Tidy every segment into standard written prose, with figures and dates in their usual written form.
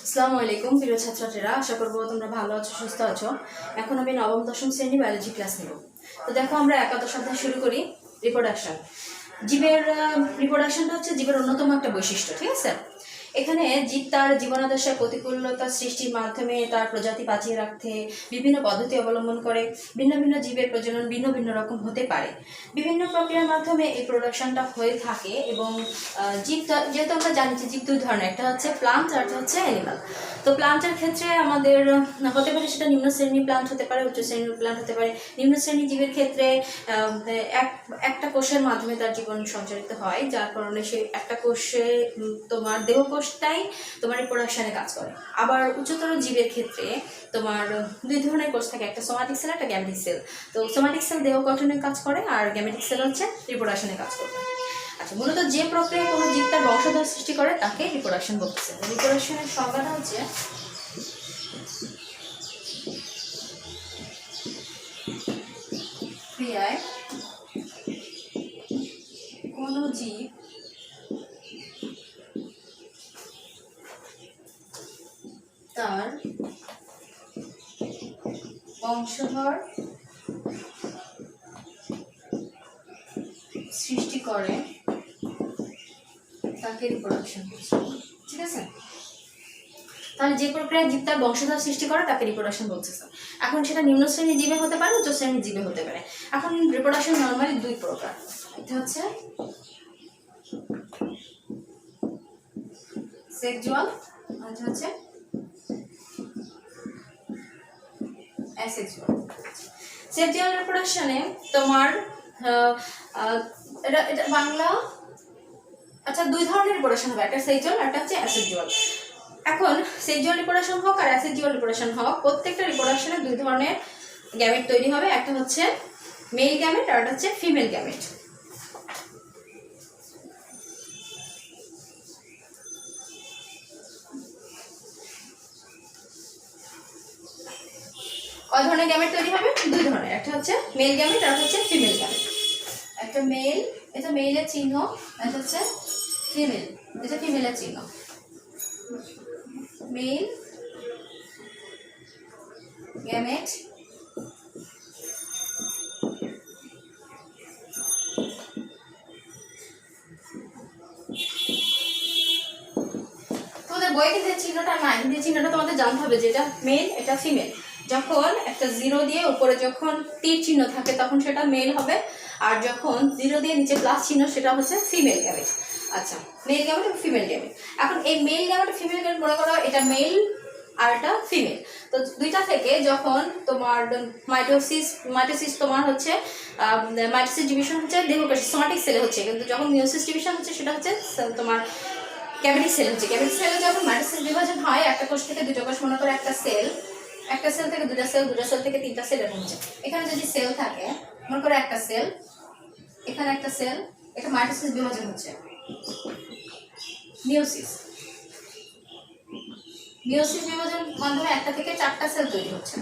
আসসালামু আলাইকুম প্রিয় ছাত্রছাত্রীরা, আশা করবো তোমরা ভালো আছো, সুস্থ আছো। এখন আমি নবম দশম শ্রেণী বায়োলজি ক্লাস নেব। তো দেখো, আমরা একাদশ অধ্যায় শুরু করি। রিপ্রোডাকশন। জীবের রিপ্রোডাকশনটা হচ্ছে জীবের অন্যতম একটা বৈশিষ্ট্য, ঠিক আছে। এখানে জীব তার জীবনাদর্শের প্রতিকূলতা সৃষ্টির মাধ্যমে তার প্রজাতি বাঁচিয়ে রাখতে বিভিন্ন পদ্ধতি অবলম্বন করে। ভিন্ন ভিন্ন জীবের প্রজনন ভিন্ন ভিন্ন রকম হতে পারে। বিভিন্ন প্রক্রিয়ার মাধ্যমে এই প্রোডাকশনটা হয়ে থাকে এবং জীব, যেহেতু আমরা জানি যে জীব দুই ধরনের, একটা হচ্ছে প্লান্ট আর একটা হচ্ছে অ্যানিমাল। তো প্লান্টের ক্ষেত্রে আমাদের হতে পারে সেটা নিম্ন শ্রেণীর প্লান্ট হতে পারে, উচ্চ শ্রেণীর প্লান্ট হতে পারে। নিম্ন শ্রেণীর জীবের ক্ষেত্রে একটা কোষের মাধ্যমে তার জীবন সঞ্চালিত হয়, যার কারণে সেই একটা কোষে তোমার দেহকোষটাই তোমার রিপ্রোডাকশনে কাজ করে। আবার উচ্চতর জীবের ক্ষেত্রে তোমার দুই ধরনের কোষ থাকে, একটা সোমাটিক সেল, একটা গ্যামেটিক সেল। তো সোমাটিক সেল দেহ গঠনে কাজ করে আর গ্যামেটিক সেল হচ্ছে রিপ্রোডাকশনে কাজ করে। আচ্ছা, মূলত যে প্রক্রিয়ায় কোনো জীব তার বংশধর সৃষ্টি করে তাকে রিপ্রোডাকশন বলতেছে। রিপ্রোডাকশনের সংজ্ঞাটা হচ্ছে ক্রিয়ায় কোনো জীব তার বংশধর সৃষ্টি করে তাকে রিপ্রোডাকশন বলছে, ঠিক আছে। তাহলে যে প্রক্রিয়ায় জীব তার বংশধর সৃষ্টি করে তাকে রিপ্রোডাকশন বলছে। এখন সেটা নিম্ন শ্রেণীর জীবে হতে পারে, উচ্চ শ্রেণীর জীবে হতে পারে। এখন রিপ্রোডাকশন নর্মালি দুই প্রকার। এটা হচ্ছে সেক্সুয়াল, আর এটা হচ্ছে অ্যাসেক্সুয়াল। সেক্সুয়াল রিপ্রোডাকশনে তোমার এটা বাংলা, আচ্ছা, দুই ধরনের রিপ্রোডাকশন হবে, একটা সেক্সুয়াল আর একটা হচ্ছে অ্যাসেক্সুয়াল। এখন সেক্সুয়াল রিপ্রোডাকশন হোক আর অ্যাসেক্সুয়াল রিপ্রোডাকশন হোক, প্রত্যেকটা রিপ্রোডাকশনে দুই ধরনের গ্যামেট তৈরি হবে। একটা হচ্ছে মেল গ্যামেট আর একটা হচ্ছে ফিমেল গ্যামেট। কয় ধরনের গ্যামেট তৈরি হবে? দুই ধরনের, একটা হচ্ছে মেল গ্যামেট আর একটা হচ্ছে ফিমেল গ্যামেট। একটা মেল, এটা মেলের চিহ্ন, এটা হচ্ছে ফিমেল, এটা ফিমেলের চিহ্ন। মেল গ্যামেট তোমাদের বইতে যে চিহ্নটা নাই, যে চিহ্নটা তোমাদের জানতে হবে যে এটা মেল, এটা ফিমেল। যখন একটা জিরো দিয়ে উপরে যখন তীর চিহ্ন থাকে তখন সেটা মেল হবে, আর যখন জিরো দিয়ে নিচে প্লাস চিহ্ন সেটা হচ্ছে ফিমেল গ্যামেট। আচ্ছা, মেল গ্যামেট এবং ফিমেল গ্যামেট। এখন এই মেল গ্যামেট এবং ফিমেল গ্যামেট মনে করো এটা মেল আর এটা ফিমেল। তো দুইটা থেকে যখন তোমার মাইটোসিস তোমার হচ্ছে মাইটোসিস ডিভিশন হচ্ছে দেহকোষ সোমাটিক সেলে হচ্ছে, কিন্তু যখন মিওসিস ডিভিশন হচ্ছে সেটা হচ্ছে তোমার গ্যামেটিক সেল হচ্ছে। গ্যামেটিক সেলে যখন মাইটোসিস বিভাজন হয়, একটা কোষ থেকে দুটো কোষ, মনে করো একটা সেল, একটা সেল থেকে দুটা সেল, দুটা সেল থেকে তিনটা সেল, এরকম হচ্ছে। এখানে যদি সেল থাকে, মনে করো একটা সেল, এখানে একটা সেল, এটা মাইটোসিস বিভাজন হচ্ছে। মিওসিস বিভাজন মাধ্যমে একটা থেকে চারটা সেল তৈরি হচ্ছে।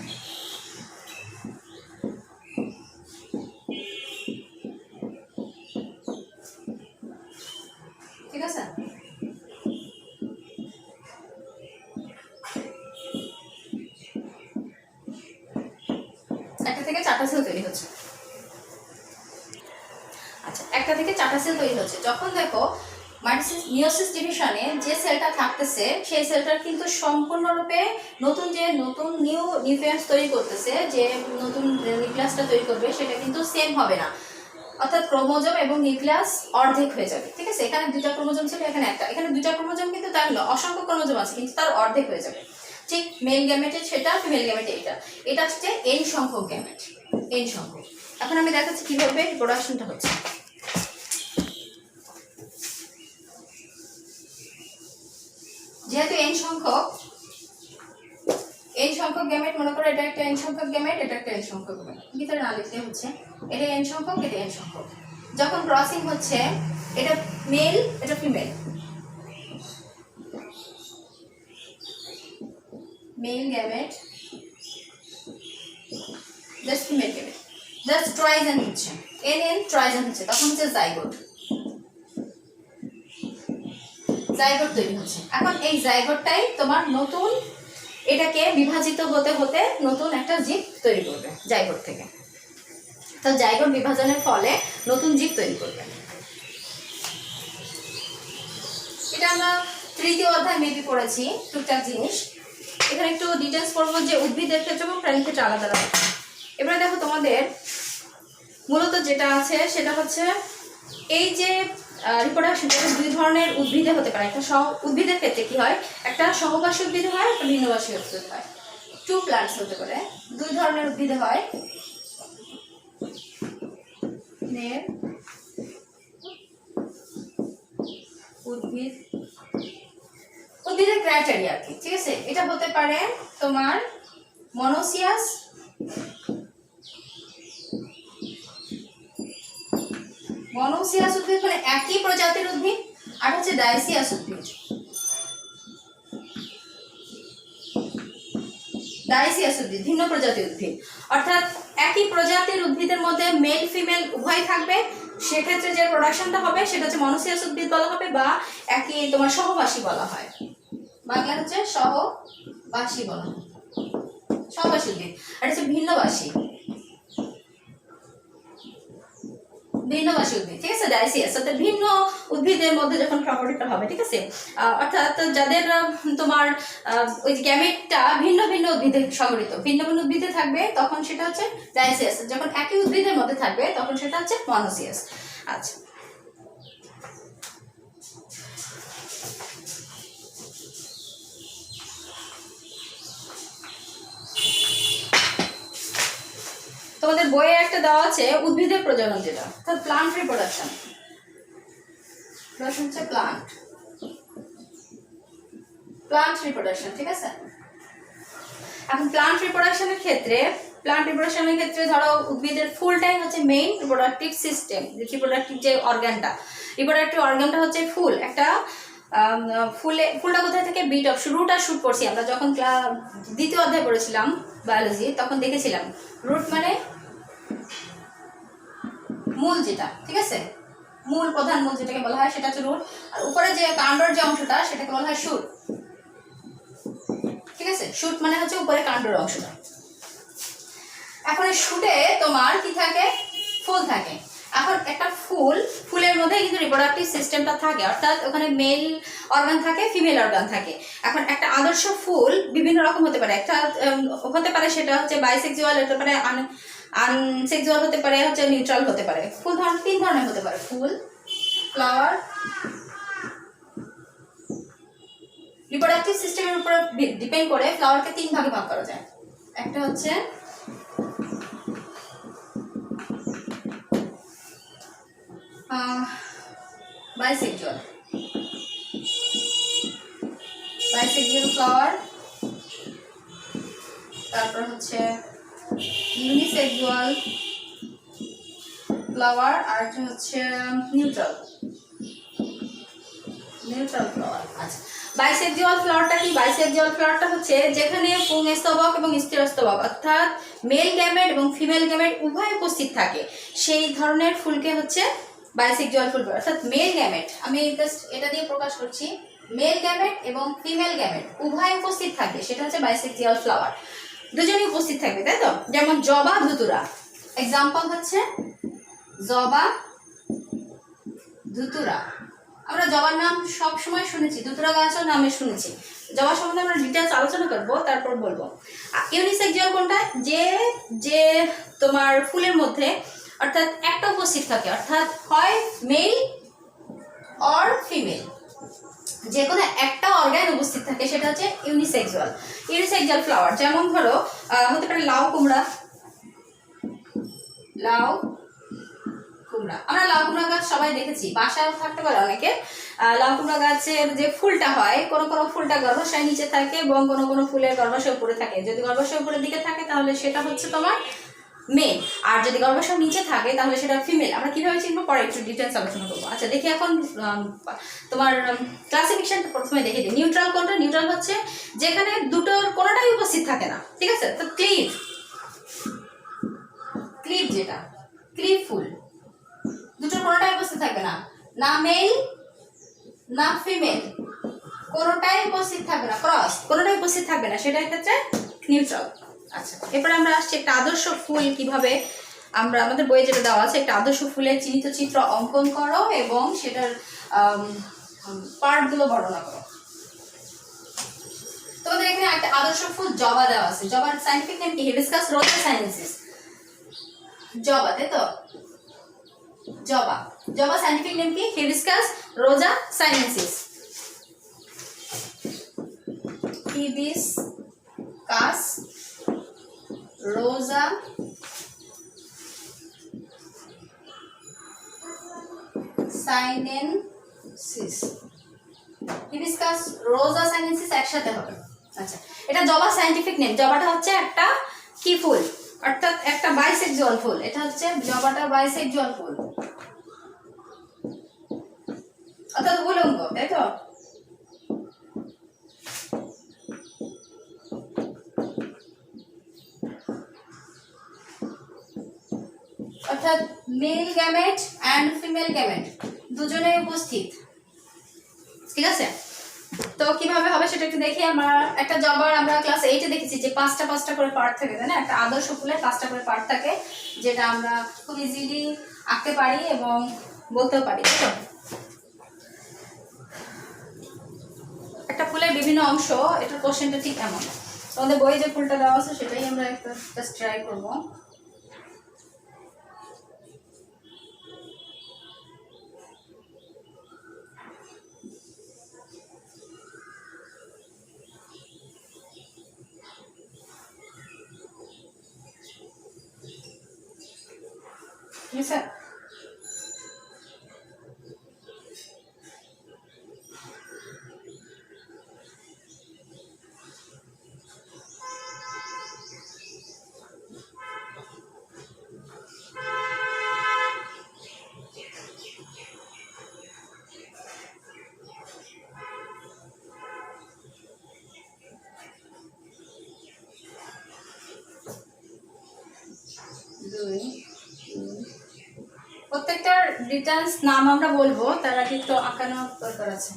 ঠিক আছে, একটা থেকে চারটা সেল তৈরি হচ্ছে। আচ্ছা, একটা থেকে চারটা সেল তৈরি হচ্ছে। যখন দেখো মিওসিস ডিভিশনে যে সেলটা থাকতেছে সেই সেলটার কিন্তু সম্পূর্ণরূপে নতুন নিউক্লিয়াস তৈরি করতেছে, যে নতুন নিউক্লিয়াসটা তৈরি করবে সেটা কিন্তু সেম হবে না। অর্থাৎ ক্রোমোজোম এবং নিউক্লিয়াস অর্ধেক হয়ে যাবে, ঠিক আছে। এখানে দুইটা ক্রোমোজোম ছিল, এখানে একটা, এখানে দুইটা ক্রোমোজোম কিন্তু তার অসংখ্য ক্রোমোজোম আছে কিন্তু তার অর্ধেক হয়ে যাবে। ঠিক মেল গ্যামেটে সেটা, ফিমেল গ্যামেটে এটা হচ্ছে এন সংখ্যক গ্যামেট, এন সংখ্যক। এখন আমি দেখাচ্ছি কিভাবে রিপ্রোডাকশনটা হচ্ছে। যেহেতু এন সংখ্যক গ্যামেট, মনে করো এটা একটা এন সংখ্যক গ্যামেট, এটা একটা এন সংখ্যক গ্যামেট, ভিতরে না লিখলে হচ্ছে এটা এন সংখ্যক, এটা এন সংখ্যক। যখন ক্রসিং হচ্ছে, এটা মেল, এটা female, male gamete just female gamete, just ট্রাইজেন হচ্ছে, এন ট্রাইজেন হচ্ছে, তখন হচ্ছে জাইগোট। জাইগোট তৈরি হচ্ছে। এখন এই জাইগোটটাই তোমার নতুন, এটাকে বিভাজিত হতে হতে নতুন একটা জীব তৈরি করবে জাইগোট থেকে। তো জাইগোট বিভাজনের ফলে নতুন জীব তৈরি করবে। এটা আমরা তৃতীয় অধ্যায় মেবি পড়েছি টুকটাক জিনিস। এখানে একটু ডিটেলস পড়বো যে উদ্ভিদের ক্ষেত্রে এবং প্রাণীর ক্ষেত্রে আলাদা আলাদা। এবারে দেখো তোমাদের মূলত যেটা আছে সেটা হচ্ছে এই যে রিপ্রোডাকশন দুই ধরনের উদ্ভিদে হতে পারে। একটা উদ্ভিদের ক্ষেত্রে কি হয়, একটা সহবাসী উদ্ভিদ হয়, একটা ভিন্নবাসী উদ্ভিদ হয়। টু প্লান্টস হতে পারে, দুই ধরনের উদ্ভিদে হয়। উদ্ভিদের ক্রাইটেরিয়া কি, ঠিক আছে? এটা হতে পারে তোমার মনোসিয়াস, মনোসিয়াস উদ্ভিদ মানে একই প্রজাতির উদ্ভিদ, আর হচ্ছে ডাইসিয়াস উদ্ভিদ। ডাইসিয়াস উদ্ভিদ ভিন্ন প্রজাতির উদ্ভিদ, অর্থাৎ একই প্রজাতির উদ্ভিদের মধ্যে মেল ফিমেল উভয় থাকবে, সেক্ষেত্রে যে প্রোডাকশনটা হবে সেটা হচ্ছে মনোসিয়াস উদ্ভিদ বলা হবে, বা একই তোমার সহবাসী বলা হয়। বাংলা হচ্ছে সহবাসী বলা হয়, সহবাসী উদ্ভিদ। আর হচ্ছে ভিন্নবাসী, ভিন্নবাসী উদ্ভিদ, ঠিক আছে? ডাইসিয়াস অর্থাৎ ভিন্ন উদ্ভিদের মধ্যে যখন প্রপার্টিটা হবে, ঠিক আছে? অর্থাৎ যাদের তোমার ওই গ্যামেটটা ভিন্ন ভিন্ন উদ্ভিদে সংগঠিত, ভিন্ন ভিন্ন উদ্ভিদে থাকবে তখন সেটা হচ্ছে ডাইসিয়াস, যখন একই উদ্ভিদের মধ্যে থাকবে তখন সেটা হচ্ছে মনোসিয়াস। আচ্ছা, তোমাদের বইয়ে একটা দেওয়া আছে উদ্ভিদের প্রজনন, যেটা অর্থাৎ প্লান্ট রিপ্রোডাকশন। হচ্ছে প্লান্ট রিপ্রোডাকশন, ঠিক আছে? এখন প্লান্ট রিপ্রোডাকশনের ক্ষেত্রে ধরো উদ্ভিদের ফুলটাই হচ্ছে মেইন রিপ্রোডাক্টিভ সিস্টেম, রিপ্রোডাক্টিভ যে অর্গানটা, রিপ্রোডাক্টিভ অর্গানটা হচ্ছে ফুল। একটা ফুলটা কোথায় থেকে বিট অফ রুট আর শুট পড়ছি আমরা যখন দ্বিতীয় অধ্যায় পড়েছিলাম বায়োলজি, তখন দেখেছিলাম রুট মানে মূল যেটা, ঠিক আছে? মূল, প্রধান মূল যেটাকে বলা হয় সেটা হচ্ছে রুট, আর উপরে যে কাণ্ডর যে অংশটা সেটাকে বলা হয় শুট, ঠিক আছে? শুট মানে হচ্ছে উপরে কাণ্ডর অংশটা। এখন এই শুটে তোমার কি থাকে, ফুল থাকে। এখন একটা ফুলের মধ্যে কিন্তু রিপ্রোডাক্টিভ সিস্টেমটা থাকে, অর্থাৎ ওখানে মেল অর্গান থাকে, ফিমেল অর্গান থাকে। এখন একটা আদর্শ ফুল বিভিন্ন রকম হতে পারে, একটা হতে পারে সেটা হচ্ছে বাইসেক্সুয়াল, হতে পারে আনসেক্সুয়াল, হতে পারে হচ্ছে নিউট্রাল, হতে পারে। ফুল তিন ধরনের হতে পারে, ফুল, ফ্লাওয়ার। রিপ্রোডাক্টিভ সিস্টেমের উপর ডিপেন্ড করে ফ্লাওয়ারকে তিন ভাগে ভাগ করা যায়। একটা হচ্ছে বাইসেক্সুয়াল ফ্লাওয়ার, তারপর হচ্ছে ইউনিসেক্সুয়াল ফ্লাওয়ার, আর হচ্ছে নিউট্রাল ফ্লাওয়ার। আচ্ছা, বাইসেক্সুয়াল ফ্লাওয়ারটা কি? বাইসেক্সুয়াল ফ্লাওয়ারটা হচ্ছে যেখানে পুংস্তবক এবং স্ত্রীস্তবক অর্থাৎ মেল গ্যামেট এবং ফিমেল গ্যামেট উভয় উপস্থিত থাকে, সেই ধরনের ফুলকে হচ্ছে বাইসেক্সুয়াল ফুল। অর্থাৎ মেল গ্যামেট, আমি জাস্ট এটা দিয়ে প্রকাশ করছি, মেল গ্যামেট এবং ফিমেল গ্যামেট উভয় উপস্থিত থাকে, সেটা হচ্ছে বাইসেক্সুয়াল ফ্লাওয়ার। দুজনেই উপস্থিত থাকবে, তাই তো? যেমন জবা, ধুতুরা, এক্সাম্পল হচ্ছে জবা, ধুতুরা। আমরা জবার নাম সব সময় শুনেছি, ধুতুরা গাছের নামে শুনেছি। জবা সম্বন্ধে আমরা ডিটেলস আলোচনা করবো, তারপর বলবো। ইউনিসেক্সুয়াল কোনটা? যে তোমার ফুলের মধ্যে অর্থাৎ একটা উপস্থিত থাকে, অর্থাৎ হয় মেল অর ফিমেল, যে কোনো একটা অর্গান উপস্থিত থাকে, সেটা হচ্ছে ইউনিসেক্সুয়াল ফ্লাওয়ার। যেমন ধরো হতে পারে লাউ কুমড়া, আমরা লাউ কুমড়া গাছ সবাই দেখেছি, বাসায় থাকতে পারে অনেকে। লাউ কুমড়া গাছের যে ফুলটা হয়, কোনো ফুলটা গর্ভাশয় নিচে থাকে এবং কোনো ফুলের গর্ভাশয় উপরে থাকে। যদি গর্ভাশয় উপরের দিকে থাকে তাহলে সেটা হচ্ছে তোমার মেল, আর যদি গর্ভাশয় নিচে থাকে তাহলে সেটা ফিমেল। আমরা কিভাবে চিনবো পরে একটু ডিটেলস আলোচনা করবো। আচ্ছা, দেখি এখন তোমার ক্লাসিফিকেশনটা প্রথমে দেখে দিই। নিউট্রাল কোনটা? নিউট্রাল হচ্ছে যেখানে দুটোর কোনোটাই উপস্থিত থাকে না, ঠিক আছে? তো ক্লিভ যেটা ক্লিভ ফুল, দুটোর কোনোটাই উপস্থিত থাকবে না, না মেল না ফিমেল, কোনোটাই উপস্থিত থাকবে না, ক্রস কোনোটাই উপস্থিত থাকবে না, সেটার ক্ষেত্রে নিউট্রাল। আচ্ছা, এরপরে আমরা আসছি একটা আদর্শ ফুল কিভাবে আমরা, আমাদের বইয়ে যেটা দেওয়া আছে, একটা আদর্শ ফুলের চিহ্নিত চিত্র অঙ্কন করো এবং সেটার পার্টগুলো বর্ণনা করো। তোমাদের এখানে একটা আদর্শ ফুল জবা দেওয়া আছে। জবার সাইন্টিফিক নেম কি? হিবিস্কাস রোজা সাইনেন্সিস। জবা, তাই তো? জবা, জবা সাইন্টিফিক নেম কি? হিবিস্কাস রোজা সাইনেন্সিস। হিবিস্কাস রোজা সাইনেন্সিস। হিবিস্কাস রোজা সাইনেন্সিস একসাথে হবে। আচ্ছা, এটা জবা সাইন্টিফিক নেম। জবাটা হচ্ছে একটা কি ফুল, অর্থাৎ একটা বাইসেক্সুয়াল ফুল। এটা হচ্ছে জবাটা বাইসেক্সুয়াল ফুল, অর্থাৎ উলঙ্গ, তাই তো? অর্থাৎ male gamete and female gamete দুজনেই উপস্থিত, ঠিক আছে? তো কিভাবে হবে সেটা একটু দেখি। আমরা একটা জবার আমরা ক্লাস 8-এ দেখেছি যে পাঁচটা করে পার্ট থাকে, তাই না? একটা আদর্শ ফুলের 5টা করে পার্ট থাকে, যেটা আমরা খুব ইজিলি আঁকতে পারি এবং বলতেও পারি, তাই তো? একটা ফুলের বিভিন্ন অংশ, এটার কোশ্চেনটা ঠিক এমন। তোমাদের বইয়ে যে ফুলটা দেওয়া আছে সেটাই আমরা একটা জাস্ট ট্রাই করবো। ঠিক আছে, প্রত্যেকটার ডিটেলস নাম আমরা বলবো, তার আগে তো আঁকানো দরকার আছে।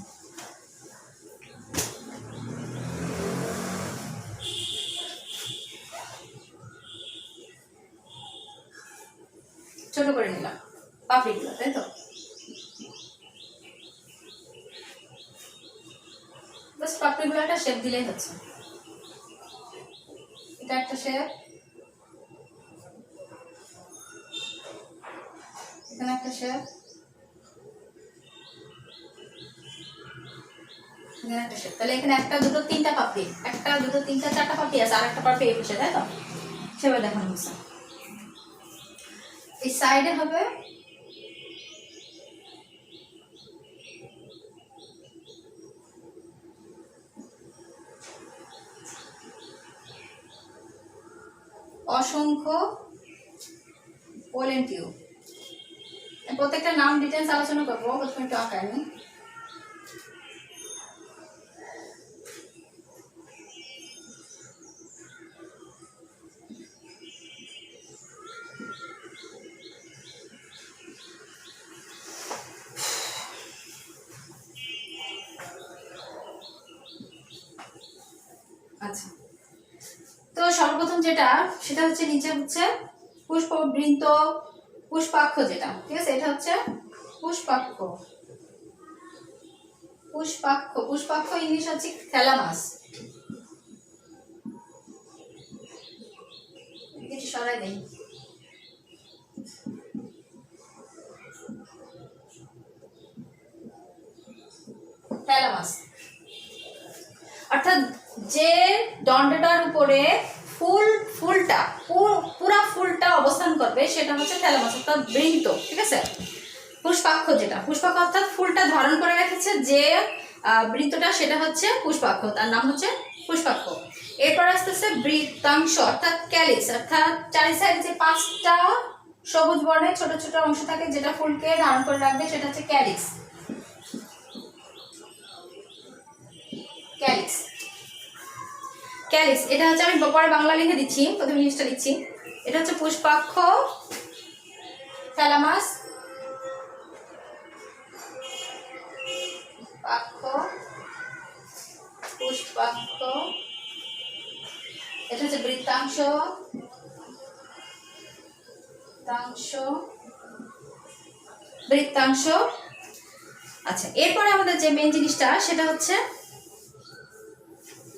ছোট করে নিলাম পাপড়িগুলো, তাই তো? বাস পাপড়িগুলো একটা শেপ দিলেই হচ্ছে। এটা একটা শেপ, এখানে একটা শেপ, এখানে একটা শেপ। তাহলে এখানে একটা দুটো তিনটা পাপড়ি, একটা দুটো তিনটা চারটা পাপড়ি আছে, আর একটা পাপড়ি এই পাশে, তাই তো? সেভাবে দেখানো হচ্ছে। এই সাইডে হবে অসংখ্য পোলেন টিউব। প্রত্যেকটা নাম ডিটেলস আলোচনা করবো, প্রথমে একটু আঁকায় আমি। আচ্ছা, তো সর্বপ্রথম যেটা, সেটা হচ্ছে নিচে হচ্ছে পুষ্পবৃন্ত পুষ্পাক্ষ, যেটা ঠিক আছে, এটা হচ্ছে পুষ্পাক্ষ। পুষ্পাক্ষ, পুষ্পাক্ষ ইংলিশ হচ্ছে থ্যালামাস। কিছু সরাই দেই। থ্যালামাস অর্থাৎ যে দণ্ডটার উপরে ফুলটা পুরা ফুলটা অবস্থান করবে সেটা হচ্ছে থ্যালামাস, অর্থাৎ বৃন্ত, ঠিক আছে? পুষ্পাক্ষ যেটা, পুষ্পাক্ষ অর্থাৎ ফুলটা ধারণ করে রেখেছে যে বৃন্তটা, সেটা হচ্ছে পুষ্পাক্ষ, তার নাম হচ্ছে পুষ্পাক্ষ। এরপর আসতেছে বৃত্তাংশ অর্থাৎ ক্যালিক্স, অর্থাৎ চারি সাইডে যে 5টা সবুজ বর্ণের ছোট ছোট অংশ থাকে যেটা ফুলকে ধারণ করে রাখবে, সেটা হচ্ছে ক্যালিক্স। ক্যালিক্স, ক্যালিক্স এটা হচ্ছে, আমি পরে বাংলা লিখে দিচ্ছি, প্রথমে ইংলিশটা দিচ্ছি। এটা হচ্ছে পুষ্পাক্ষ, থ্যালামাস, পাক্ষ, পুষ্পাক্ষ, এটা হচ্ছে বৃত্তাংশ, বৃত্তাংশ। আচ্ছা, এরপরে আমাদের যে মেন জিনিসটা সেটা হচ্ছে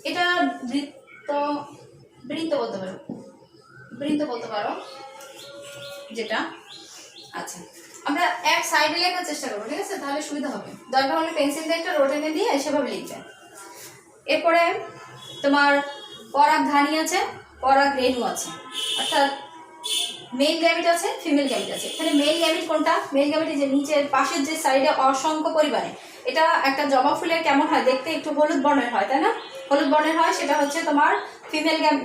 এটা বৃত্ত, বৃত্ত বলতে পারো যেটা। আচ্ছা, আমরা এক সাইডে লেখার চেষ্টা করবো, ঠিক আছে? তাহলে সুবিধা হবে। দরকার হলে পেন্সিল দিয়ে একটা রোড এনে দিয়ে সেভাবে লিখবে। এরপরে তোমার পরাগধানী আছে, পরাগরেণু আছে, অর্থাৎ মেল গ্যামিট আছে, ফিমেল গ্যামিট আছে। এখানে মেল গ্যামিট কোনটা? মেল গ্যামিট যে নিচের পাশের যে সাইডে অসংখ্য পরিমাণে, এটা একটা জবা ফুলের কেমন হয় দেখতে? একটু হলুদ বর্ণের হয়, তাই না? হলুদ বর্ণের হয়, সেটা হচ্ছে তোমার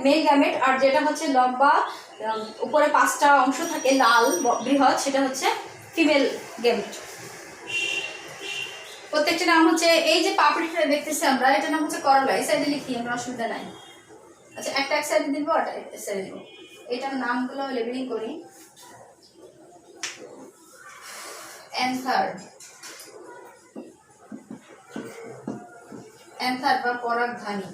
মেল গ্যামেট। আর যেটা হচ্ছে লম্বা, উপরে 5টা অংশ থাকে লাল বৃহৎ, সেটা হচ্ছে ফিমেল গ্যামেট। প্রত্যেকটা নাম হচ্ছে, এই যে পাপড়িটা দেখতেছি আমরা, এটার নাম হচ্ছে করলা। এই সাইডে লিখি আমরা, অসুবিধা নাই। আচ্ছা, একটা এক সাইডে দিব, আর এক সাইডে দিব। এটার নামগুলো লেবেলিং করি। অ্যান্থার, অ্যান্থার বা পরাগধানী।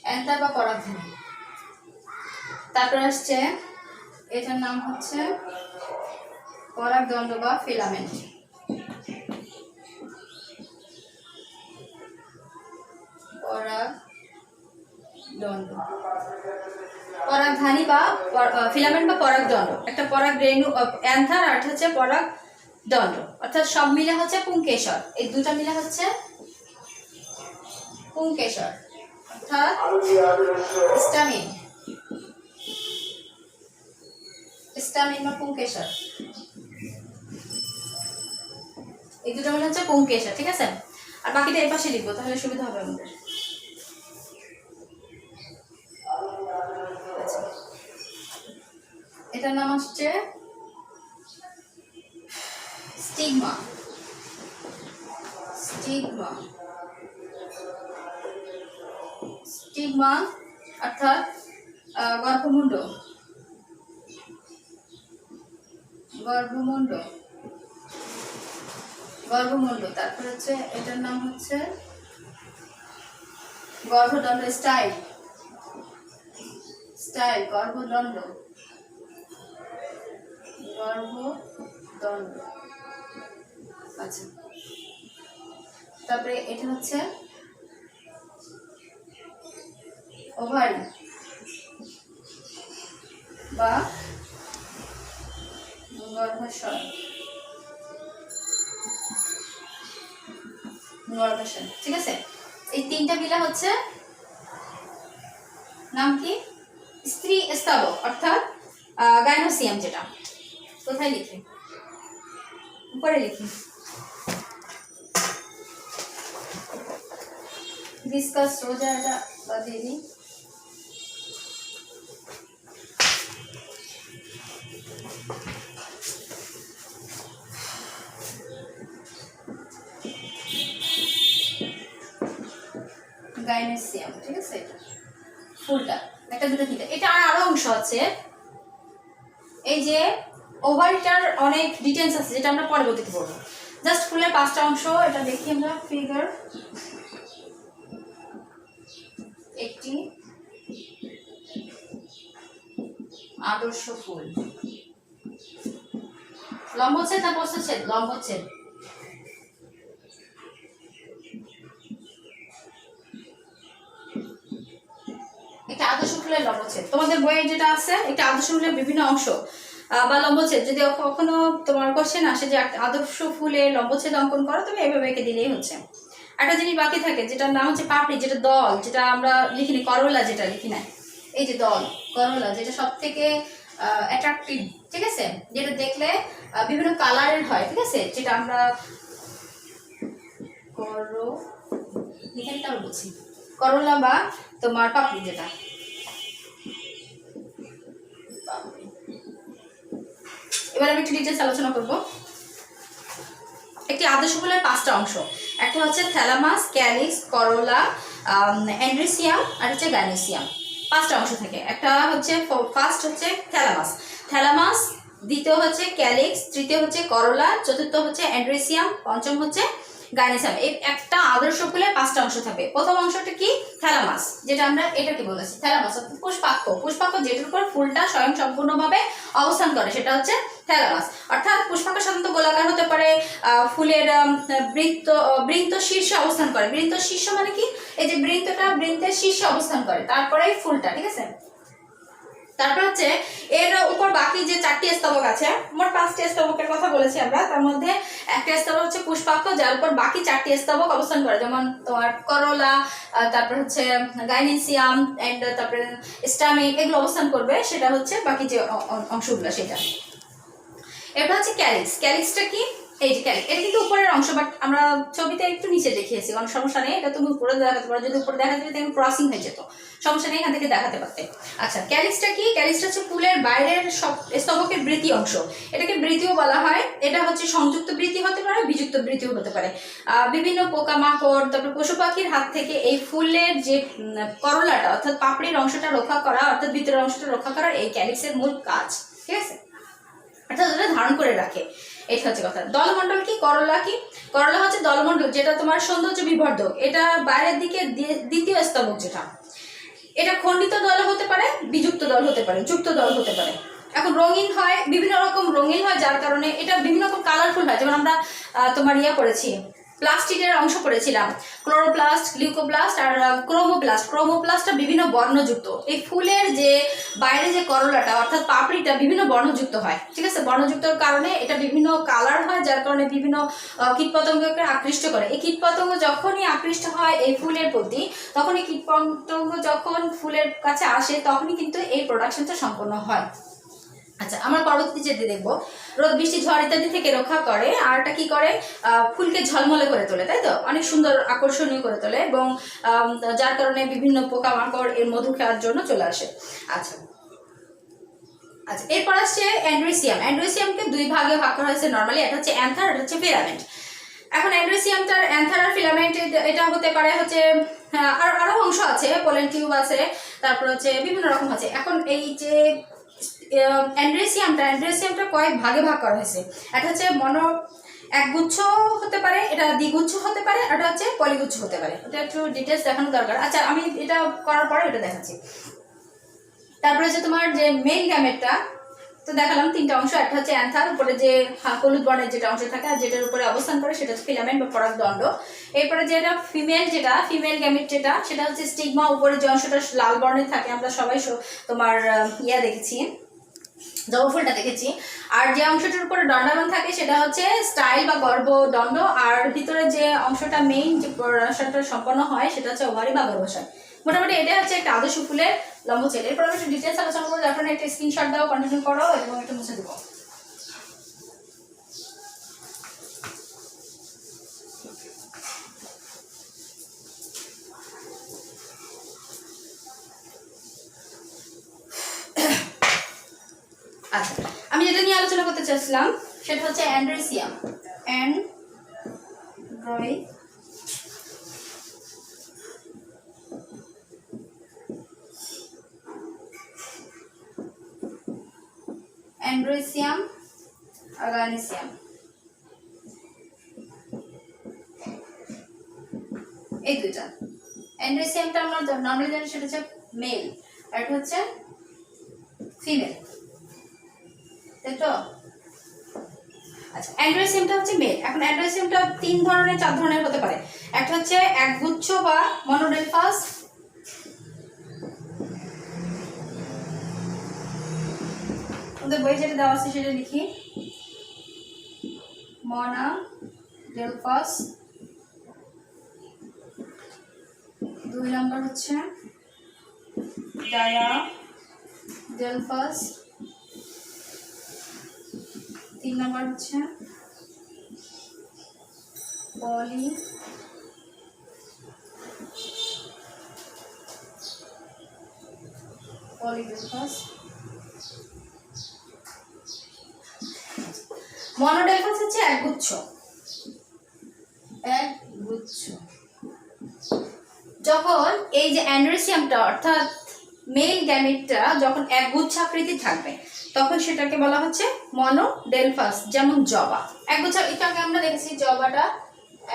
অ্যান্থার বা পরাগধানী। তারপর আসছে, এটার নাম হচ্ছে পরাগদণ্ড বা ফিলামেন্ট। পরাগদণ্ড, পরাগধানী বা ফিলামেন্ট বা পরাগদণ্ড। একটা পরাগরেণু অ্যান্থার, আর হচ্ছে পরাগদণ্ড, অর্থাৎ সব মিলে হচ্ছে পুংকেশর। এই দুটা মিলে হচ্ছে পুংকেশর, অর্থাৎ স্টামিন, স্টামিন বা পুংকেশর। এই দুটো মিলে হচ্ছে পুংকেশর, ঠিক আছে? আর বাকিটা এই পাশে লিখবো, তাহলে সুবিধা হবে আমাদের। এটার নাম হচ্ছে স্টিগমা, স্টিগমা, স্টিগমা অর্থাৎ গর্ভমুণ্ড, গর্ভমুণ্ড, গর্ভমুণ্ড। তারপর হচ্ছে এটার নাম হচ্ছে গর্ভদণ্ড, স্টাইল, স্টাইল, গর্ভদণ্ড, গর্ভদণ্ড। আচ্ছা, তারপরে এটা হচ্ছে ওভারি বা গর্ভাশয়, গর্ভাশয়, ঠিক আছে? এই তিনটা মিলা হচ্ছে নাম কি? স্ত্রী স্তবক, অর্থাৎ গাইনোসিয়াম। যেটা কোথায় লিখি? উপরে লিখি। ডিসকাস সোজা এটা বাদিয়ে দিই। গাইনোসিয়াম, ঠিক আছে? এটা ফুলটা, একটা দুটো তিনটা। এটা আরো অংশ আছে। এই যে ওভারিটার অনেক ডিটেইলস আছে, যেটা আমরা পরবর্তীতে পড়বো। জাস্ট ফুলের 5টা অংশ, এটা দেখি আমরা। ফিগার, একটি আদর্শ ফুল। লম্বচ্ছেদ না প্রস্থচ্ছেদ? লম্বচ্ছেদ। একটা আদর্শ ফুলের লম্বচ্ছেদ, তোমাদের বইয়ে যেটা আছে, একটা আদর্শ ফুলের বিভিন্ন অংশ বা লম্বচ্ছেদ। যদি কখনো তোমার কোশ্চেন আসে যে আদর্শ ফুলের লম্বচ্ছেদ অঙ্কন করো, তুমি এভাবে এঁকে দিলেই হচ্ছে। একটা জিনিস বাকি থাকে, যেটার নাম হচ্ছে পাপড়ি, যেটা দল, যেটা আমরা লিখিনি, করলা যেটা লিখি না। এই যে দল, করলা, যেটা সব থেকে অ্যাট্রাকটিভ, ঠিক আছে? যেটা দেখলে বিভিন্ন কালারের হয়, ঠিক আছে? যেটা আমরা এখানটা বলছি করলা বা তোমার পাপড়ি, যেটা এবার আমি একটু ডিটেলস আলোচনা করব। একটি আদর্শ ফুলের 5টা অংশ। একটা হচ্ছে থ্যালামাস, ক্যালিক্স, করোলা, অ্যান্ড্রিসিয়াম, আর হচ্ছে গাইনোসিয়াম। 5টা অংশ থাকে। একটা হচ্ছে ফার্স্ট হচ্ছে থ্যালামাস। থ্যালামাস দ্বিতীয় হচ্ছে ক্যালিক্স, তৃতীয় হচ্ছে করোলা, চতুর্থ হচ্ছে অ্যান্ড্রেসিয়াম, পঞ্চম হচ্ছে গাইনিসিয়াম। এই একটা আদর্শ ফুলের 5টা অংশ থাকবে। প্রথম অংশটা কি? থ্যালামাস, যেটা আমরা এটাকে বলেছি থ্যালামাস, অর্থাৎ পুষ্পাক্ষ। পুষ্পাক্ষ যেটার উপর ফুলটা স্বয়ং সম্পূর্ণভাবে অবস্থান করে সেটা হচ্ছে থ্যালামাস। অর্থাৎ পুষ্পাক্ষ সাধারণত গোলাকার হতে পারে, ফুলের বৃন্ত শীর্ষে অবস্থান করে। বৃন্ত শীর্ষ মানে কি? এই যে বৃন্তের শীর্ষে অবস্থান করে, তারপরে ফুলটা, ঠিক আছে। তারপর হচ্ছে এর উপর বাকি যে 4টি স্তবক আছে, মোট 5টি স্তবকের কথা বলেছি আমরা, তার মধ্যে একটা স্তবক হচ্ছে পুষ্পাক্ষ, যার উপর বাকি 4টি স্তবক অবস্থান করে, যেমন তোমার করোলা, তারপর হচ্ছে গাইনিসিয়াম এন্ড তারপরে স্টামিক, এগুলো অবস্থান করবে। সেটা হচ্ছে বাকি যে অংশগুলো সেটা। এটা হচ্ছে ক্যালিক্স। ক্যালিক্সটা কি? এই যে ক্যালিক্স, এটা কিন্তু উপরের অংশ, বাট আমরা ছবিতে একটু নিচে দেখিয়েছি, কোনো সমস্যা নেই। এটা তুমি উপরে দেখাতে পারো, যদি উপরে দেখাতে পারো তাহলে ক্রসিং হয়ে যেত, সমস্যা নেই, এখান থেকে দেখাতে পারতে। আচ্ছা, ক্যালিক্সটা কি? ক্যালিক্সটা হচ্ছে ফুলের বাইরের সব স্তবকের বৃতি অংশ, এটাকে বৃতিও বলা হয়। এটা হচ্ছে সংযুক্ত বৃতি হতে পারে, বিযুক্ত বৃতিও হতে পারে। বিভিন্ন পোকামাকড়, তারপর পশু পাখির হাত থেকে এই ফুলের যে করলাটা অর্থাৎ পাপড়ির অংশটা রক্ষা করা, অর্থাৎ ভিতরের অংশটা রক্ষা করা এই ক্যালিক্সের মূল কাজ, ঠিক আছে। অর্থাৎ ওটা ধারণ করে রাখে, এটা হচ্ছে কথা। দলমণ্ডল কি? করলা কি? করলা হচ্ছে দলমণ্ডল, যেটা তোমার সৌন্দর্য বিবর্ধক। এটা বাইরের দিকে দ্বিতীয় স্তবক, যেটা এটা খণ্ডিত দল হতে পারে, বিযুক্ত দল হতে পারে, যুক্ত দল হতে পারে। এখন রঙিন হয়, বিভিন্ন রকম রঙিন হয়, যার কারণে এটা বিভিন্ন রকম কালারফুল হয়। যেমন আমরা তোমার পড়েছি, প্লাস্টিকের অংশ পড়েছিলাম, ক্লোরোপ্লাস্ট, লিউকোপ্লাস্ট আর ক্রোমোপ্লাস্ট। ক্রোমোপ্লাস্টটা বিভিন্ন বর্ণযুক্ত। এই ফুলের যে বাইরে যে করলাটা অর্থাৎ পাপড়িটা বিভিন্ন বর্ণযুক্ত হয়, ঠিক আছে। বর্ণযুক্তর কারণে এটা বিভিন্ন কালার হয়, যার কারণে বিভিন্ন কীটপতঙ্গকে আকৃষ্ট করে। এই কীটপতঙ্গ যখনই আকৃষ্ট হয় এই ফুলের প্রতি, তখন এই কীটপতঙ্গ যখন ফুলের কাছে আসে, তখনই কিন্তু এই প্রোডাকশনটা সম্পন্ন হয়। আচ্ছা, আমরা পরবর্তী যেতে দেখবো, রোদ বৃষ্টি ঝড় ইত্যাদি থেকে রক্ষা করে। আর এটা কি করে? ফুলকে ঝলমলে করে তোলে, তাই তো, অনেক সুন্দর আকর্ষণীয় করে তোলে, এবং যার কারণে বিভিন্ন পোকামাকড় এর মধু খাওয়ার জন্য চলে আসে। আচ্ছা আচ্ছা, এরপর আসছে অ্যান্ড্রেসিয়াম। অ্যান্ড্রেসিয়ামকে 2 ভাগে ভাগ করা হয়েছে নর্মালি, এটা হচ্ছে অ্যান্থার, এটা হচ্ছে ফিলামেন্ট। এখন অ্যান্ড্রেসিয়ামটার অ্যান্থার আর ফিলামেন্ট এটা হতে পারে হচ্ছে, আরো অংশ আছে, পোলেন টিউব আছে, তারপর হচ্ছে বিভিন্ন রকম আছে। এখন এই যে অ্যান্ড্রেসিয়ামটা কয়েক ভাগে ভাগ করা হয়েছে। এটা হচ্ছে একগুচ্ছ হতে পারে, এটা দ্বিগুচ্ছ হতে পারে, এটা হচ্ছে পলিগুচ্ছ হতে পারে। এটা একটু ডিটেলস দেখানো দরকার। আচ্ছা, আমি এটা করার পরে এটা দেখাচ্ছি। তারপরে হচ্ছে তোমার যে মেইন গ্যামেটটা, তো দেখালাম 3টা অংশ। একটা হচ্ছে অ্যান্থার, উপরে যে হলুদ বর্ণের যেটা অংশ থাকে, আর যেটার উপরে অবস্থান করে সেটা হচ্ছে ফিলামেন্ট বা পরাগদণ্ড। এরপরে যেটা ফিমেল গ্যামেট, সেটা হচ্ছে স্টিগমা, উপরে যে অংশটা লাল বর্ণের থাকে, আমরা সবাই তোমার দেখেছি, জবাফুলটা দেখেছি। আর যে অংশটার উপরে দণ্ডায়মান থাকে সেটা হচ্ছে স্টাইল বা গর্ভদণ্ড। আর ভিতরে যে অংশটা মেইন যে প্রসারটা সম্পন্ন হয় সেটা হচ্ছে ওভারি বা গর্ভাশয়। মোটামুটি এটা হচ্ছে একটা আদর্শ ফুলের লম্বচ্ছেদ। এরপর আমি একটু ডিটেলস আলোচনা করবো, যখন একটা স্ক্রিনশট দাও, কন্টিনিউ করো, এবং একটু মুছে দেবো। আচ্ছা, আমি যেটা নিয়ে আলোচনা করতে চাচ্ছিলাম সেটা হচ্ছে অ্যান্ড্রেসিয়াম। অ্যান্ড্রেসিয়াম আর গাইনিসিয়াম, এই দুইটা। অ্যান্ড্রেসিয়ামটা আমরা নর্মালি জানি সেটা হচ্ছে মেল, আর এটা হচ্ছে ফিমেল, তাই তো। আচ্ছা, অ্যান্ড্রেসিয়ামটা হচ্ছে মেল। এখন অ্যান্ড্রেসিয়ামটা 3 ধরনের 4 ধরনের হতে পারে। একটা হচ্ছে একগুচ্ছ বা মনোডেলফাস, ওদের বই যেটা দেওয়া আছে সেটা লিখি, মনোডেলফাস। 2 নম্বর হচ্ছে ডায়াডেলফাস, 3 নম্বর হচ্ছে পলিডেলফাস। মনোডেলফাস হচ্ছে একগুচ্ছ। যখন এই যে অ্যান্ড্রেসিয়ামটা অর্থাৎ মেল গ্যামেটটা যখন একগুচ্ছ আকৃতি থাকবে, তখন সেটাকে বলা হচ্ছে মনোডেলফাস। যেমন জবা একগুচ্ছা, এটা আগে আমরা দেখেছি জবাটা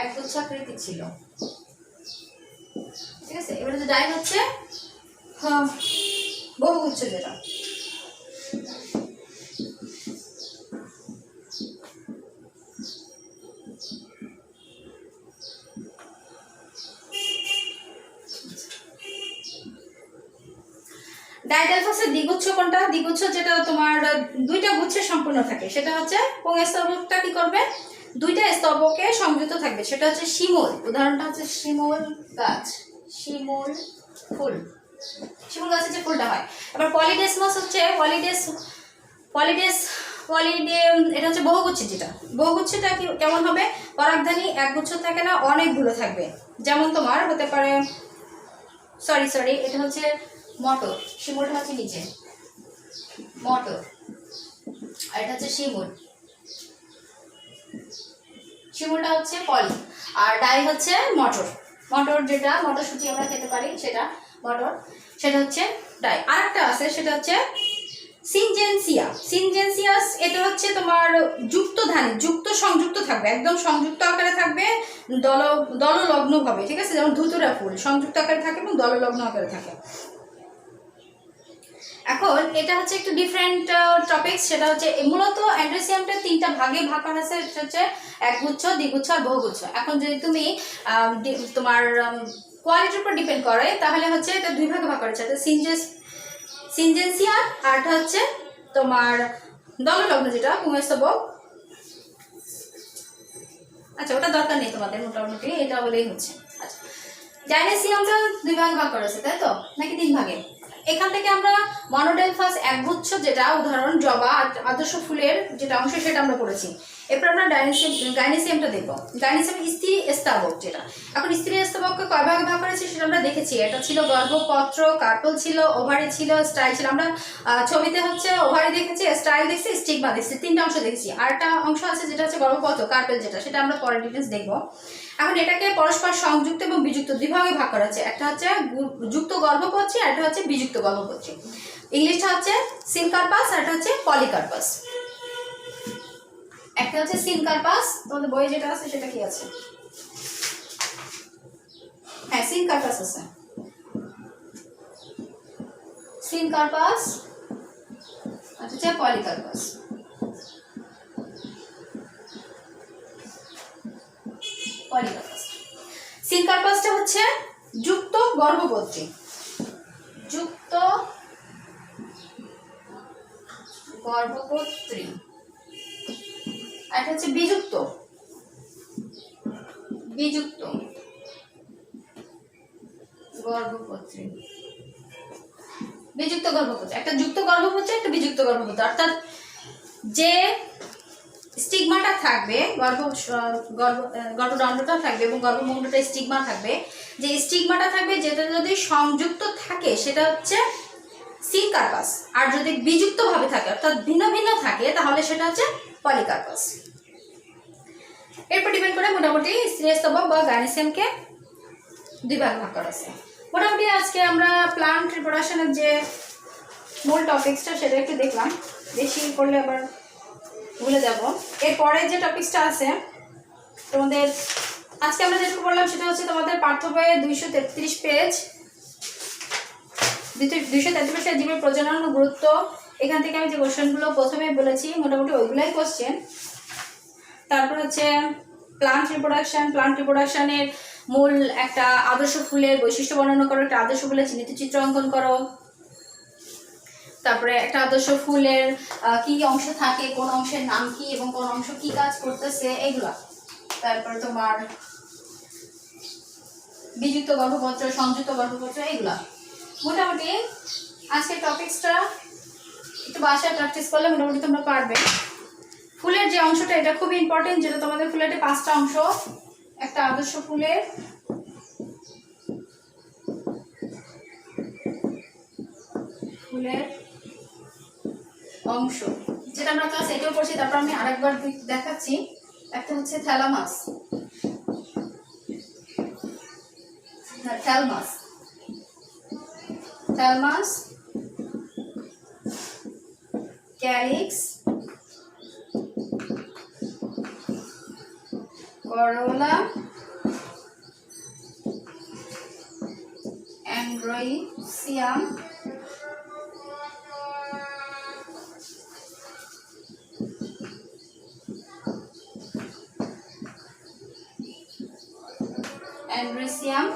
একগুচ্ছাকৃতি ছিল, ঠিক আছে। এবারে যে ডাই হচ্ছে বহুগুচ্ছ, যেটা ডাইডেলফাসের দ্বিগুচ্ছ কোনটা? দ্বিগুচ্ছ যেটা তোমার দুইটা গুচ্ছে সম্পূর্ণ থাকে, সেটা হচ্ছে পুংস্তবকটা কি করবে, দুইটা স্তবকে সংযুক্ত থাকবে, সেটা হচ্ছে শিমুল। উদাহরণটা হচ্ছে শিমুল গাছ, শিমুল ফুল, শিমুল গাছের যে ফুলটা হয়। আবার পলিডেসমাস হচ্ছে এটা হচ্ছে বহুগুচ্ছ। যেটা বহুগুচ্ছটা কি কেমন হবে, পরাগধানী একগুচ্ছ থাকে না, অনেকগুলো থাকবে। যেমন তোমার হতে পারে সরি এটা হচ্ছে মটর, শিমুলটা হচ্ছে নিচে মটর, আর এটা হচ্ছে শিমুল, শিমুলটা হচ্ছে পলি, আর ডাই হচ্ছে মটর। মটর যেটা মটরশুঁটি আমরা খেতে পারি সেটা মটর, সেটা হচ্ছে ডাই। আরেকটা আছে সেটা হচ্ছে সিনজেনসিয়াস। এটা হচ্ছে তোমার যুক্তধানী, যুক্ত সংযুক্ত থাকবে, একদম সংযুক্ত আকারে থাকবে, দললগ্ন ভাবে, ঠিক আছে। যেমন ধুতুরা ফুল সংযুক্ত আকারে থাকে এবং দললগ্ন আকারে থাকে। এখন এটা হচ্ছে একটু ডিফারেন্ট টপিক, সেটা হচ্ছে মূলত অ্যান্ড্রেসিয়ামটা তিনটা ভাগে ভাগ করা আছে, সেটা হচ্ছে একগুচ্ছ, দ্বিগুচ্ছ আর বহুগুচ্ছ। এখন যদি তুমি তোমার কোয়ালিটির উপর ডিপেন্ড করে, তাহলে হচ্ছে এটা দুই ভাগে ভাগ করা আছে, এটা সিনজেনসিয়া, আর এটা হচ্ছে তোমার দললগ্ন যেটা পুংস্তবক। আচ্ছা, ওটা দরকার নেই তোমাদের, মোটামুটি এটা বলেই হচ্ছে। আচ্ছা, ডাইনেসিয়ামটা দুই ভাগে ভাগ করা আছে, তাই তো, নাকি তিন ভাগে? এখান থেকে আমরা মনোডেলফাস একগুচ্ছ, যেটা উদাহরণ জবা আদর্শ ফুলের যেটা অংশ, সেটা আমরা পড়েছি। এরপর আমরা গাইনেসিয়ামটা দেখব। গাইনেসিয়াম স্ত্রী স্তবক যেটা। এখন স্ত্রী স্তবককে কয় ভাগে ভাগ করেছি সেটা আমরা দেখেছি। এটা ছিল গর্ভপত্র, কার্পল ছিল, ওভারি ছিল, স্টাইল ছিল। আমরা ছবিতে হচ্ছে ওভারি দেখেছি, স্টাইল দেখছি, স্টিগমা দেখছি, তিনটা অংশ দেখেছি। আর একটা অংশ আছে যেটা হচ্ছে গর্ভপত্র, কার্পেল যেটা, সেটা আমরা পরে ডিটেলস দেখবো। এখন এটাকে পরস্পর সংযুক্ত এবং বিযুক্ত দুই ভাগে ভাগ করা আছে। একটা হচ্ছে যুক্ত গর্ভপত্রী, আর একটা হচ্ছে বিযুক্ত গর্ভপত্রী। ইংলিশটা হচ্ছে সিনকার্পাস, আর একটা হচ্ছে পলিকার্পাস। একটা হচ্ছে সিনকার্পাস, তোমাদের বইয়ে যেটা আছে সেটা কি আছে? হ্যাঁ, সিনকার্পাস আছে, সিনকার্পাস, আর হচ্ছে পলিকার্পাস। সিনকার্পাসটা হচ্ছে যুক্ত গর্ভপত্রী, যুক্ত গর্ভপত্রী, আর এটা হচ্ছে বিযুক্ত গর্ভপত্রী। বিযুক্ত গর্ভপত্রী, একটা যুক্ত গর্ভপত্রী, একটা বিযুক্ত গর্ভপত্রী। অর্থাৎ যে স্টিগমাটা থাকবে, গর্ভদণ্ডটা থাকবে এবং গর্ভমুণ্ডটা স্টিগমা থাকবে, যে স্টিগমাটা থাকবে যেটা যদি সংযুক্ত থাকে সেটা হচ্ছে সিনকার্পাস, আর যদি বিযুক্ত ভাবে থাকে অর্থাৎ ভিন্ন ভিন্ন থাকে তাহলে সেটা হচ্ছে পলিকার্পাস। এরপর ডিপেন্ড করে মোটামুটি স্ত্রী স্তবক বা গাইনেসিয়ামকে দুই ভাগ ভাগ করা আছে। মোটামুটি আজকে আমরা প্লান্ট রিপ্রোডাকশনের যে মূল টপিকসটা সেটা একটু দেখলাম, বেশি করলে আবার ভুলে যাব। এরপরে যে টপিকসটা আছে তোমাদের আজকে আমরা যেটুকু বললাম সেটা হচ্ছে তোমাদের পাঠ্য বইয়ের 233 পেজ, 233 পেজ জীবের প্রজনন ও গুরুত্ব। এখান থেকে আমি যে কোশ্চেনগুলো প্রথমে বলেছি মোটামুটি ওইগুলাই কোশ্চেন। তারপর হচ্ছে প্লান্ট রিপ্রোডাকশনের মূল একটা আদর্শ ফুলের বৈশিষ্ট্য বর্ণনা করো, একটা আদর্শ ফুলের চিহ্নিত চিত্র অঙ্কন করো, তারপরে একটা আদর্শ ফুলের কি অংশ থাকে, কোন অংশের নাম কি এবং কোন অংশ কি কাজ করতেছে, এগুলা। তারপরে তোমার বিযুক্ত গর্ভপত্র, সংযুক্ত গর্ভপত্র, এগুলা। মোটামুটি আজকের টপিকসটা একটু বাসায় প্র্যাকটিস করলে মোটামুটি তোমরা পারবে। ফুলের যে অংশটা এটা খুব ইম্পর্টেন্ট, যেটা তোমাদের ফুলের 5টা অংশ। একটা আদর্শ ফুলের অংশ, যেটা আমরা ক্লাস 8 পড়ছি। তারপর আমি আরেকবার দেখাচ্ছি। একটা হচ্ছে থ্যালামাস, ক্যালিক্স, করোলা, অ্যান্ড্রোইসিয়াম, অ্যান্ড্রোইসিয়াম,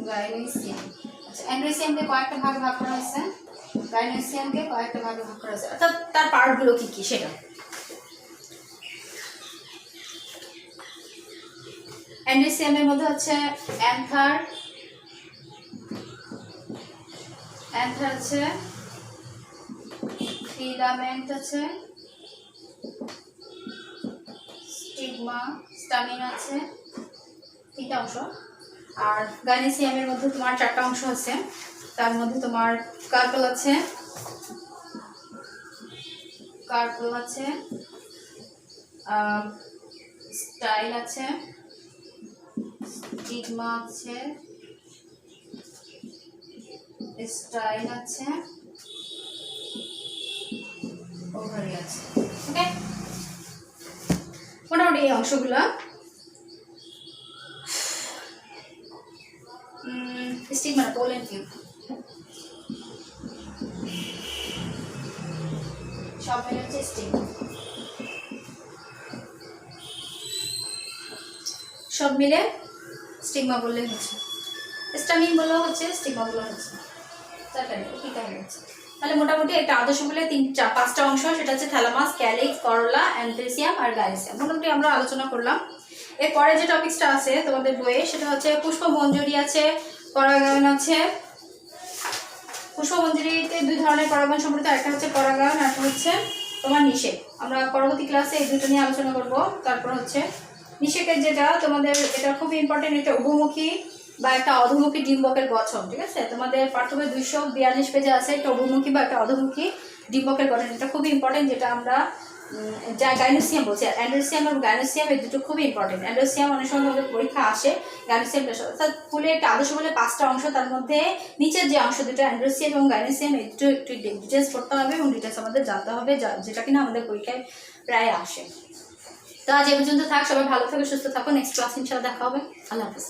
গাইনোসিয়াম। আচ্ছা, অ্যান্ড্রোইসিয়ামকে কয়েকটা ভাগে ভাগ করা হয়েছে, গাইনোসিয়ামকে কয়েকটা ভাগে ভাগ করা হয়েছে, অর্থাৎ তার পার্টগুলো কি কি সেটা। অ্যান্ড্রোইসিয়ামের মধ্যে হচ্ছে অ্যান্থার আছে, ফিলামেন্ট আছে, স্টিগমা, স্টামিন আছে, তিনটা অংশ। আর গাইনোসিয়ামের মধ্যে তোমার চারটা অংশ আছে, তার মধ্যে তোমার কার্পল আছে, স্টাইল আছে, স্টিগমা আছে, স্টাইল আছে, ওভারি আছে। ওকে, মোটামুটি এই অংশগুলো। স্টিগমা পোলেন টিউব, সব মিলে হচ্ছে স্টিগমা, সব মিলে স্টিগমা বললে হচ্ছে, স্টামিন বললেও হচ্ছে, স্টিগমা বললেও হচ্ছে, চারটাই কি কাহিনী হচ্ছে। তাহলে মোটামুটি একটা আদর্শ বলে পাঁচটা অংশ, সেটা হচ্ছে থ্যালামাস, ক্যালিক্স, করোলা, অ্যান্থ্রেসিয়াম আর গাইনোসিয়াম। মোটামুটি আমরা আলোচনা করলাম। এরপরে যে টপিকসটা আছে তোমাদের বইয়ে সেটা হচ্ছে পুষ্পমঞ্জরি আছে, পরাগায়ন আছে। পুষ্পমঞ্জরিতে দুই ধরনের পরাগায়ন সম্পর্কিত, একটা হচ্ছে পরাগায়ন, একটা হচ্ছে তোমার নিষেক। আমরা পরবর্তী ক্লাসে এই দুটো নিয়ে আলোচনা করব। তারপর হচ্ছে নিষেকের যেটা তোমাদের, এটা খুবই ইম্পর্টেন্ট, এটা উভমুখী বা একটা অধোমুখী ডিম্বকের গঠন। ঠিক আছে, তোমাদের পাঠ্যবই 242 পেজে আছে একটা উভমুখী বা একটা অধোমুখী ডিম্বকের গঠন। এটা খুবই ইম্পর্টেন্ট, যেটা আমরা যা গাইনোসিয়াম বলছি। আর অ্যান্ড্রোসিয়াম এবং গাইনোসিয়াম এই দুটো খুবই ইম্পর্টেন্ট। অ্যান্ড্রোসিয়াম অনেক সময় আমাদের পরীক্ষা আসে, গাইনোসিয়াম অর্থাৎ ফুলে একটা আদর্শ বলে পাঁচটা অংশ, তার মধ্যে নিচের যে অংশ দুটো অ্যান্ড্রোসিয়াম এবং গাইনোসিয়াম, এই দুটো একটু ডিটেলস পড়তে হবে এবং ডিটেলস আমাদের জানতে হবে, যেটা কিনা আমাদের পরীক্ষায় প্রায় আসে। তো আজ এ পর্যন্ত থাক, সবাই ভালো থাকো, সুস্থ থাকো। নেক্সট ক্লাস ইনশাআল্লাহ দেখা হবে। আল্লাহ হাফেজ।